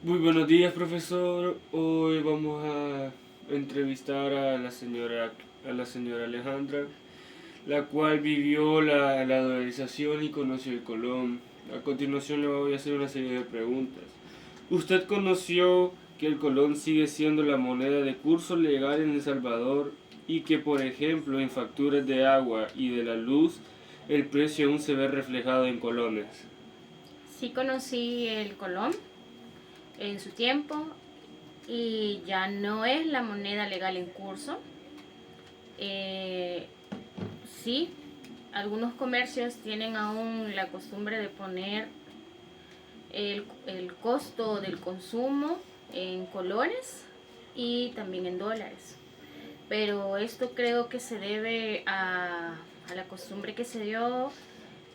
Muy buenos días, profesor. Hoy vamos a entrevistar a la señora Alejandra, la cual vivió la dolarización y conoció el Colón. A continuación le voy a hacer una serie de preguntas. ¿Usted conoció que el Colón sigue siendo la moneda de curso legal en El Salvador y que, por ejemplo, en facturas de agua y de la luz, el precio aún se ve reflejado en colones? Sí conocí el colón en su tiempo y ya no es la moneda legal en curso. Eh, sí, algunos comercios tienen aún la costumbre de poner el costo del consumo en colones y también en dólares. Pero esto creo que se debe a la costumbre que se dio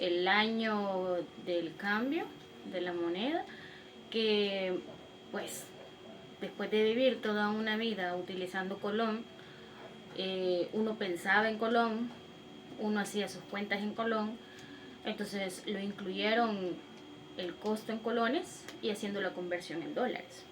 el año del cambio de la moneda, que pues después de vivir toda una vida utilizando Colón, uno pensaba en Colón, uno hacía sus cuentas en Colón, entonces lo incluyeron el costo en colones y haciendo la conversión en dólares.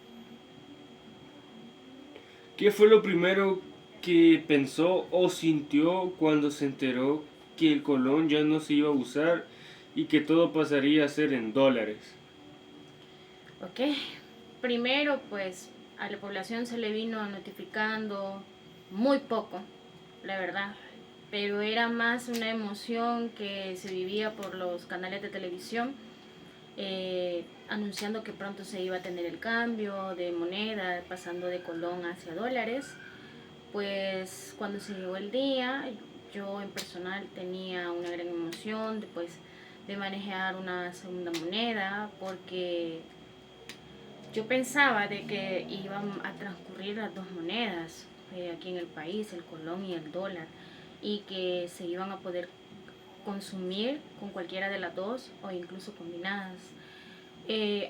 ¿Qué fue lo primero que pensó o sintió cuando se enteró que el colón ya no se iba a usar y que todo pasaría a ser en dólares? Ok, primero pues a la población se le vino notificando muy poco, la verdad, pero era más una emoción que se vivía por los canales de televisión, anunciando que pronto se iba a tener el cambio de moneda, pasando de colón hacia dólares. Pues cuando se llegó el día, yo en personal tenía una gran emoción de manejar una segunda moneda, porque yo pensaba de que iban a transcurrir las dos monedas aquí en el país, el colón y el dólar, y que se iban a poder consumir con cualquiera de las dos o incluso combinadas.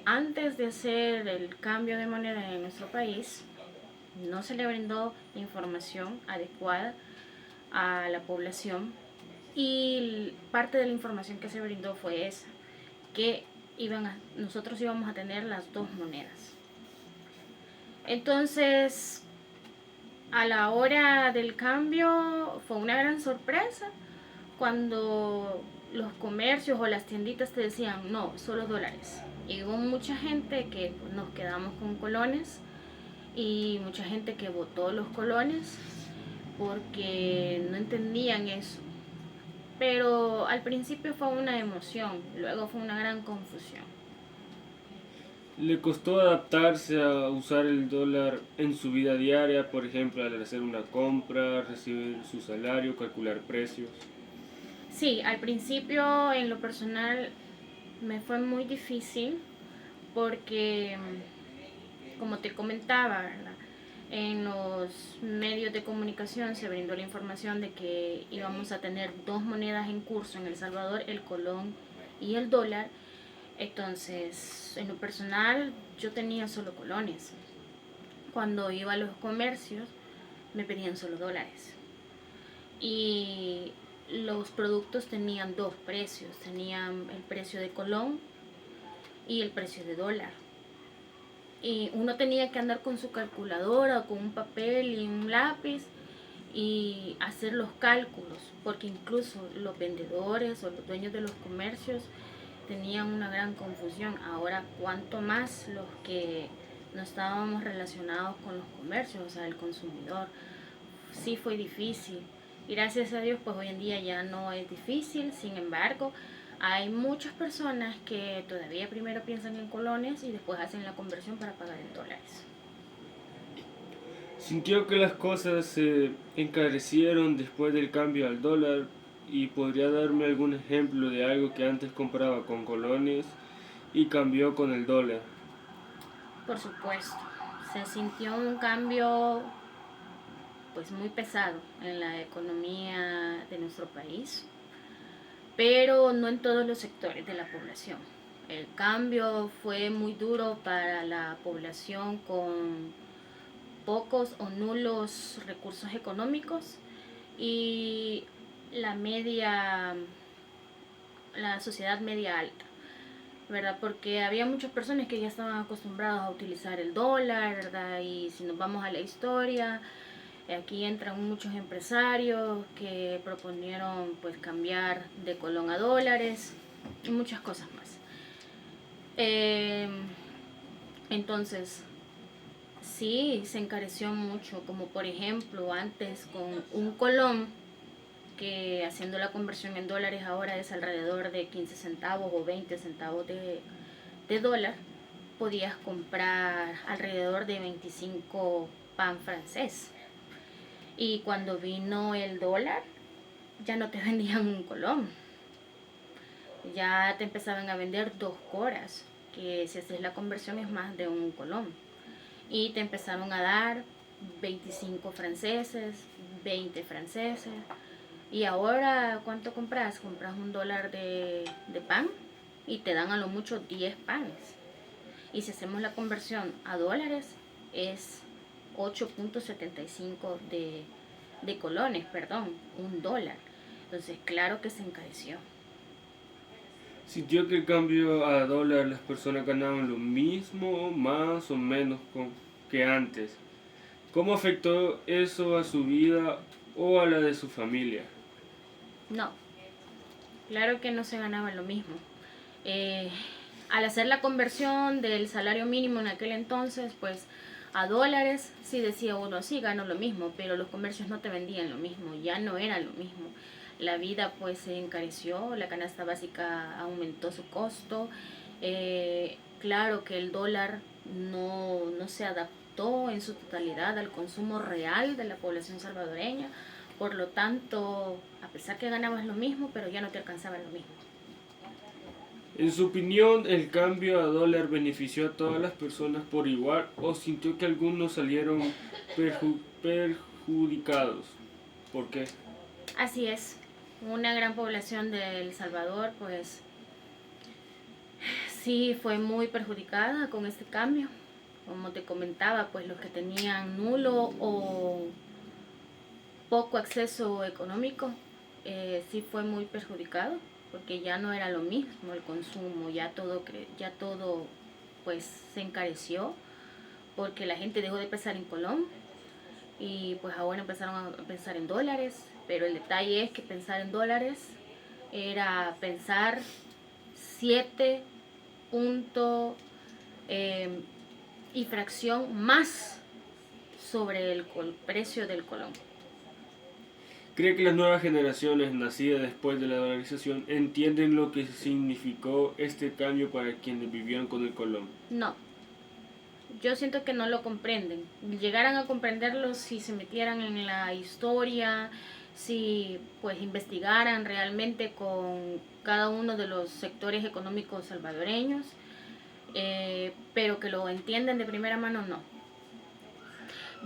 Antes de hacer el cambio de moneda en nuestro país, no se le brindó información adecuada a la población, y parte de la información que se brindó fue esa, que nosotros íbamos a tener las dos monedas. Entonces, a la hora del cambio fue una gran sorpresa cuando los comercios o las tienditas te decían, no, solo dólares. Y hubo mucha gente que nos quedamos con colones y mucha gente que votó los colones porque no entendían eso. Pero al principio fue una emoción, luego fue una gran confusión. ¿Le costó adaptarse a usar el dólar en su vida diaria, por ejemplo, al hacer una compra, recibir su salario, calcular precios? Sí, al principio en lo personal me fue muy difícil porque, como te comentaba, ¿verdad? En los medios de comunicación se brindó la información de que íbamos a tener dos monedas en curso en El Salvador, el colón y el dólar. Entonces, en lo personal, yo tenía solo colones. Cuando iba a los comercios, me pedían solo dólares. Y los productos tenían dos precios. Tenían el precio de colón y el precio de dólar. Y uno tenía que andar con su calculadora, con un papel y un lápiz y hacer los cálculos, porque incluso los vendedores o los dueños de los comercios tenían una gran confusión. Ahora, cuanto más los que no estábamos relacionados con los comercios, o sea, el consumidor, sí fue difícil. Y gracias a Dios, pues hoy en día ya no es difícil. Sin embargo, hay muchas personas que todavía primero piensan en colones y después hacen la conversión para pagar en dólares. ¿Sintió que las cosas se encarecieron después del cambio al dólar? ¿Y podría darme algún ejemplo de algo que antes compraba con colones y cambió con el dólar? Por supuesto, se sintió un cambio pues muy pesado en la economía de nuestro país, pero no en todos los sectores de la población. El cambio fue muy duro para la población con pocos o nulos recursos económicos y la media, la sociedad media alta. ¿verdad? Porque había muchas personas que ya estaban acostumbradas a utilizar el dólar, ¿verdad? Y si nos vamos a la historia, aquí entran muchos empresarios que proponieron pues cambiar de colón a dólares y muchas cosas más. Eh, entonces, sí, se encareció mucho, como por ejemplo antes con un colón que haciendo la conversión en dólares ahora es alrededor de 15 centavos o 20 centavos de dólar, podías comprar alrededor de 25 pan francés. Y cuando vino el dólar, ya no te vendían un colón, ya te empezaban a vender 2 coras, que si haces la conversión es más de un colón. Y te empezaron a dar 25 franceses, 20 franceses. Y ahora, ¿cuánto compras? Compras $1 de pan y te dan a lo mucho 10 panes. Y si hacemos la conversión a dólares, es 8.75 de colones, perdón, $1. Entonces, claro que se encareció. Sintió que el cambio a dólar las personas ganaban lo mismo, más o menos que antes. ¿Cómo afectó eso a su vida o a la de su familia? No, claro que no se ganaba lo mismo. Eh, Al hacer la conversión del salario mínimo en aquel entonces, pues a dólares, sí decía uno, sí gano lo mismo, pero los comercios no te vendían lo mismo, ya no era lo mismo. La vida pues se encareció, la canasta básica aumentó su costo. Claro que el dólar no se adaptó en su totalidad al consumo real de la población salvadoreña. Por lo tanto, a pesar que ganabas lo mismo, pero ya no te alcanzaba lo mismo. En su opinión, ¿el cambio a dólar benefició a todas las personas por igual o sintió que algunos salieron perjudicados? ¿Por qué? Así es, una gran población de El Salvador pues sí fue muy perjudicada con este cambio. Como te comentaba, pues los que tenían nulo o poco acceso económico, sí fue muy perjudicado porque ya no era lo mismo el consumo, ya todo pues se encareció porque la gente dejó de pensar en colón y pues ahora empezaron a pensar en dólares, pero el detalle es que pensar en dólares era pensar 7 punto y fracción más sobre el precio del colón. ¿Cree que las nuevas generaciones nacidas después de la dolarización entienden lo que significó este cambio para quienes vivieron con el colón? No, yo siento que no lo comprenden. Llegaran a comprenderlo si se metieran en la historia, si pues investigaran realmente con cada uno de los sectores económicos salvadoreños, pero que lo entienden de primera mano no,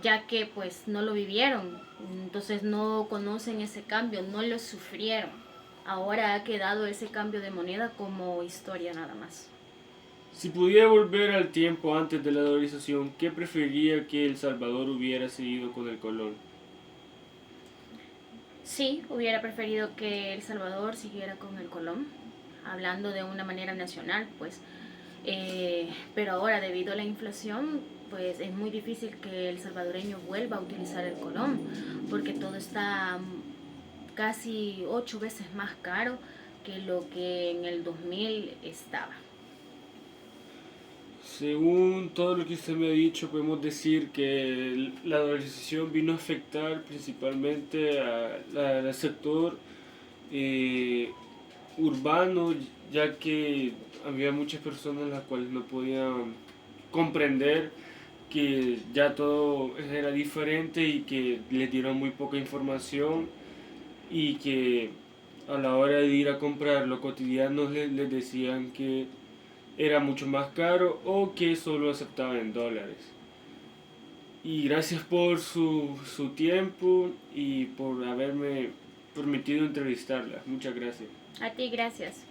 ya que pues no lo vivieron, entonces no conocen ese cambio, no lo sufrieron. Ahora ha quedado ese cambio de moneda como historia nada más. Si pudiera volver al tiempo antes de la dolarización, ¿qué preferiría que El Salvador hubiera seguido con el colón? Sí, hubiera preferido que El Salvador siguiera con el colón, hablando de una manera nacional, pues. Pero ahora, debido a la inflación, pues es muy difícil que el salvadoreño vuelva a utilizar el colón, porque todo está casi 8 veces más caro que lo que en el 2000 estaba. Según todo lo que usted me ha dicho, podemos decir que la dolarización vino a afectar principalmente al sector eh, urbano, ya que había muchas personas las cuales no podían comprender que ya todo era diferente y que les dieron muy poca información y que a la hora de ir a comprar lo cotidiano les decían que era mucho más caro o que solo aceptaban dólares. Y gracias por su tiempo y por haberme permitido entrevistarla. Muchas gracias. A ti, gracias.